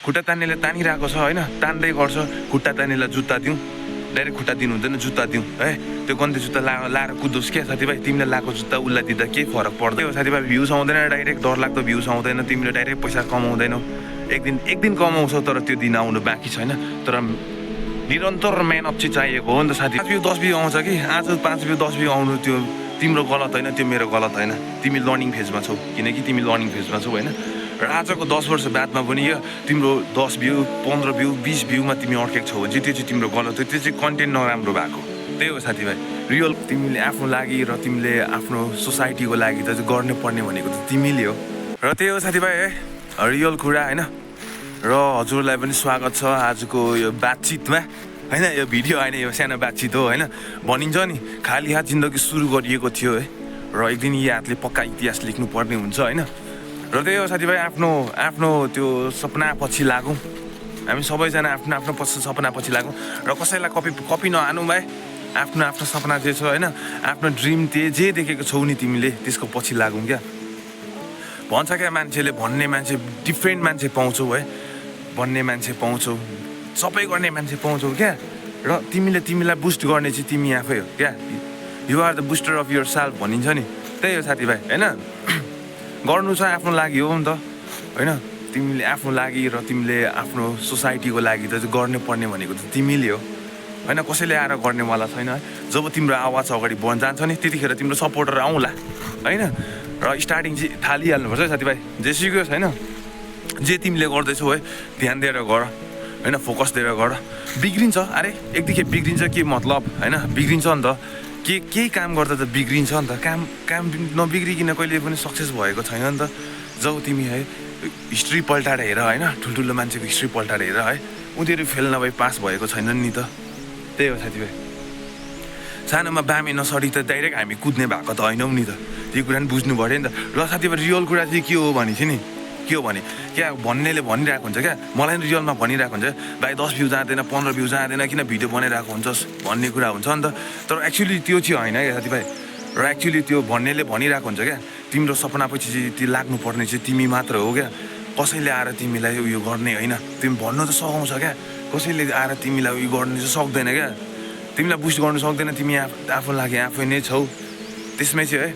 खुट्टा तान्नेले तानिरहेको छ होइन, तान्दै गर्छ। खुट्टा तान्नेलाई जुत्ता दिउँ, डाइरेक्ट खुट्टा दिनु हुँदैन, जुत्ता दिउँ है। त्यो गन्ती जुत्ता लाएर कुदोस् क्या साथीभाइ। तिमीले लाएको जुत्ता उसलाई दिँदा केही फरक पर्दैन साथीभाइ। भ्युज आउँदैन, डाइरेक्ट डरलाग्दो भ्युज आउँदैन। तिमीले डाइरेक्ट पैसा कमाउँदैनौ, एक दिन कमाउँछौ, तर त्यो दिन आउनु बाँकी छैन। तर निरन्तर मेहनत चाहिँ चाहिएको हो नि त साथी। 5 भ्यू 10 भ्यू आउँछ कि आज 5 भ्यू 10 भ्यू आउनु त्यो तिम्रो गलत होइन, त्यो मेरो गलत होइन। तिमी लर्निङ फेजमा छौ, किनकि तिमी लर्निङ फेजमा छौ होइन। र आजको 10 वर्ष बादमा पनि यो तिम्रो 10 भ्यू 15 भ्यू 20 भ्यूमा तिमी अड्केको छौ भने चाहिँ त्यो चाहिँ तिम्रो गलत हो। त्यो चाहिँ कन्टेन्ट नराम्रो भएको, त्यही हो साथीभाइ। रियल तिमीले आफ्नो लागि र तिमीले आफ्नो सोसाइटीको लागि त गर्नु पर्ने भनेको त तिमीले हो। र त्यही हो साथीभाइ है, रियल कुरा होइन। र हजुरलाई पनि स्वागत छ आजको यो बातचितमा होइन। यो भिडियो होइन, यो सानो बातचित हो होइन। भनिन्छ नि खाली हात जिन्दगी सुरु गरिएको थियो है, र एक दिन यी हातले पक्का इतिहास लेख्नु पर्ने हुन्छ होइन। र त्यही हो साथीभाइ, आफ्नो त्यो सपना पछि लागौँ। हामी सबैजना आफ्नो सपना पछि लागौँ र कसैलाई कपी नहानौँ भाइ। आफ्नो सपना जे छ होइन, आफ्नो ड्रिम जे देखेको छौ नि तिमीले, त्यसको पछि लागौँ क्या। भन्छ क्या मान्छेले, भन्ने मान्छे डिफ्रेन्ट मान्छे पाउँछौ है, भन्ने मान्छे पाउँछौ, सबै गर्ने मान्छे पाउँछौ क्या। र तिमीलाई बुस्ट गर्ने चाहिँ तिमी आफै हो क्या। You are the booster of your self भनिन्छ नि, त्यही हो साथीभाइ होइन। गर्नु छ आफ्नो लागि हो नि त होइन। तिमीले आफ्नो लागि र तिमीले आफ्नो सोसाइटीको लागि त गर्नु पर्ने भनेको त तिमीले हो होइन। कसैले आएर गर्नेवाला छैन है। जब तिम्रो आवाज अगाडि जान्छ नि त्यतिखेर तिम्रो सपोर्टर आउँला होइन। र स्टार्टिङ चाहिँ थालिहाल्नुपर्छ है साथीभाइ। जे सिक्योस् होइन, जे तिमीले गर्दैछौ है ध्यान दिएर गर होइन, फोकस दिएर गर। बिग्रिन्छ अरे एकदेखि बिग्रिन्छ के मतलब होइन, बिग्रिन्छ नि त। केही काम गर्दा त बिग्रिन्छ नि त। काम नबिग्रिकन कहिले पनि सक्सेस भएको छैन नि त। जब तिमी है हिस्ट्री पल्टाएर हेर होइन, ठुल्ठुलो मान्छेको हिस्ट्री पल्टाएर हेर है, उनीहरू फेल नभई पास भएको छैनन् नि त। त्यही हो साथीभाइ। सानोमा बामे नसरी त डाइरेक्ट हामी कुद्ने भएको त होइनौँ नि त। त्यो कुरा पनि बुझ्नु पऱ्यो नि त। र साथीभाइ रियल कुरा चाहिँ के हो भने चाहिँ नि, के हो भने क्या भन्नेले भनिरहेको हुन्छ क्या, मलाई पनि रियलमा भनिरहेको हुन्छ भाइ 10 भ्यू जाँदैन 15 भ्यू जाँदैन किन भिडियो बनाइरहेको हुन्छस् भन्ने कुरा हुन्छ नि त। तर एक्चुअली त्यो चाहिँ होइन क्या साथीभाइ। र एक्चुअली त्यो भन्नेले भनिरहेको हुन्छ क्या, तिम्रो सपनापछि चाहिँ त्यो लाग्नुपर्ने चाहिँ तिमी मात्र हो क्या। कसैले आएर तिमीलाई उयो गर्ने होइन, तिमी भन्नु त सघाउँछ क्या, कसैले आएर तिमीलाई उयो गर्नु चाहिँ सक्दैन क्या। तिमीलाई बुस्ट गर्नु सक्दैन, तिमी आफ्नो लागि आफै नै छौ। त्यसमै चाहिँ है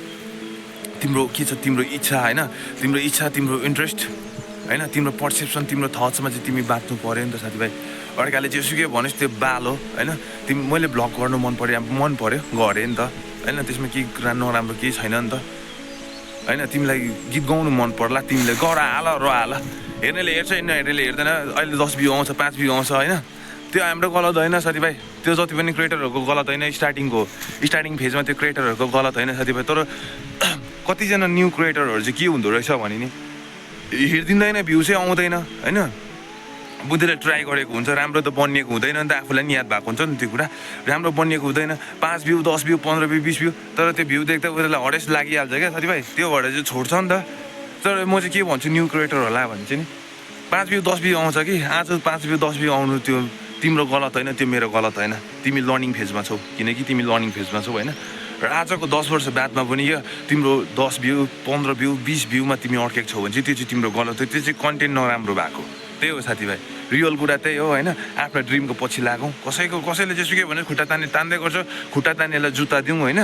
तिम्रो के छ, तिम्रो इच्छा होइन, तिम्रो इच्छा, तिम्रो इन्ट्रेस्ट होइन, तिम्रो पर्सेप्सन, तिम्रो थट्समा चाहिँ तिमी बाँच्नु पऱ्यो नि त साथीभाइ। अर्काले जेसुकै भनोस् त्यो बाल हो होइन। मैले भ्लग गर्नु मन पऱ्यो गरेँ नि त होइन। त्यसमा केही कुरा नराम्रो केही छैन नि त होइन। तिमीलाई गीत गाउनु मन पर्ला, तिमीले गर हाल र हाल। हेर्नेले हेर्छ, नहेर्नेले हेर्दैन। अहिले 10 भ्यू आउँछ 5 भ्यू आउँछ होइन, त्यो हाम्रो गलत होइन साथीभाइ। त्यो जति पनि क्रिएटरहरूको गलत होइन, स्टार्टिङ फेजमा त्यो क्रिएटरहरूको गलत होइन साथीभाइ। तर कतिजना न्यू क्रिएटरहरू चाहिँ के हुँदो रहेछ भने नि हेरिदिँदैन, भ्यू चाहिँ आउँदैन होइन। बुझेर ट्राई गरेको हुन्छ, राम्रो त बनिएको हुँदैन नि त। आफूलाई नि याद भएको हुन्छ नि त्यो कुरा, राम्रो बनिएको हुँदैन। 5 भ्यू 10 भ्यू 15 भ्यू 20 भ्यू, तर त्यो भ्यू देख्दा उसलाई हरेस लागिहाल्छ क्या साथीभाइ। त्यो भएर चाहिँ छोड्छ नि त। तर म चाहिँ के भन्छु न्यू क्रिएटरहरूलाई भने चाहिँ नि 5 भ्यू 10 भ्यू आउँछ कि आज 5 भ्यू 10 भ्यू आउनु त्यो तिम्रो गलत होइन, त्यो मेरो गलत होइन। तिमी लर्निङ फेजमा छौ, किनकि तिमी लर्निङ फेजमा छौ होइन। र आजको 10 वर्ष बादमा पनि यो तिम्रो 10 भ्यू 15 भ्यू 20 भ्यूमा तिमी अड्केको छौ भने चाहिँ त्यो चाहिँ तिम्रो गलत हो। त्यो चाहिँ कन्टेन्ट नराम्रो भएको, त्यही हो साथीभाइ। रियल कुरा त्यही हो होइन। आफ्नो ड्रिमको पछि लागौँ। कसैले जेसुकै भने खुट्टा तान्दै गर्छ। खुट्टा तान्नेलाई जुत्ता दिउँ होइन,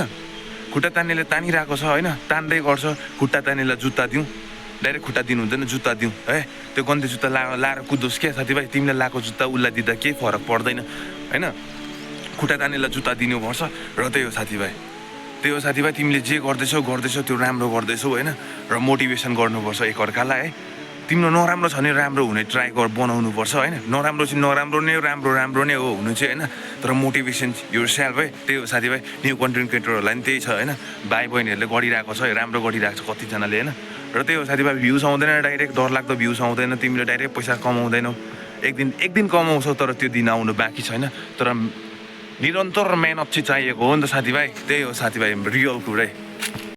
खुट्टा तान्नेले तानिरहेको छ होइन, तान्दै गर्छ। खुट्टा तान्नेलाई जुत्ता दिउँ, डाइरेक्ट खुट्टा दिनु हुँदैन, जुत्ता दिउँ है। त्यो गन्ती जुत्ता लाएर कुदोस् क्या साथीभाइ। तिमीले लाएको जुत्ता उसलाई दिँदा केही फरक पर्दैन होइन। खुट्टा तान्नेलाई जुत्ता दिनुपर्छ। र त्यही हो साथीभाइ, त्यही हो साथीभाइ। तिमीले जे गर्दैछौ त्यो राम्रो गर्दैछौ होइन। र मोटिभेसन गर्नुपर्छ एकअर्कालाई है। तिम्रो नराम्रो छ भने राम्रो हुने ट्राई बनाउनुपर्छ होइन। नराम्रो चाहिँ नराम्रो नै राम्रो नै हो हुनु चाहिँ होइन। तर मोटिभेसन युर सेल्फ है, त्यही हो साथीभाइ। न्यू कन्टेन्ट क्रिएटरहरूलाई पनि त्यही छ होइन। भाइ बहिनीहरूले गरिरहेको छ, राम्रो गरिरहेको छ कतिजनाले होइन। र त्यही हो साथीभाइ। भ्युज आउँदैन, डाइरेक्ट डरलाग्दो भ्युज आउँदैन। तिमीले डाइरेक्ट पैसा कमाउँदैनौ, एक दिन कमाउँछौ, तर त्यो दिन आउनु बाँकी छैन। तर निरन्तर मेहनत चाहिँ चाहिएको हो नि त साथीभाइ। त्यही हो साथीभाइ रियल कुरै।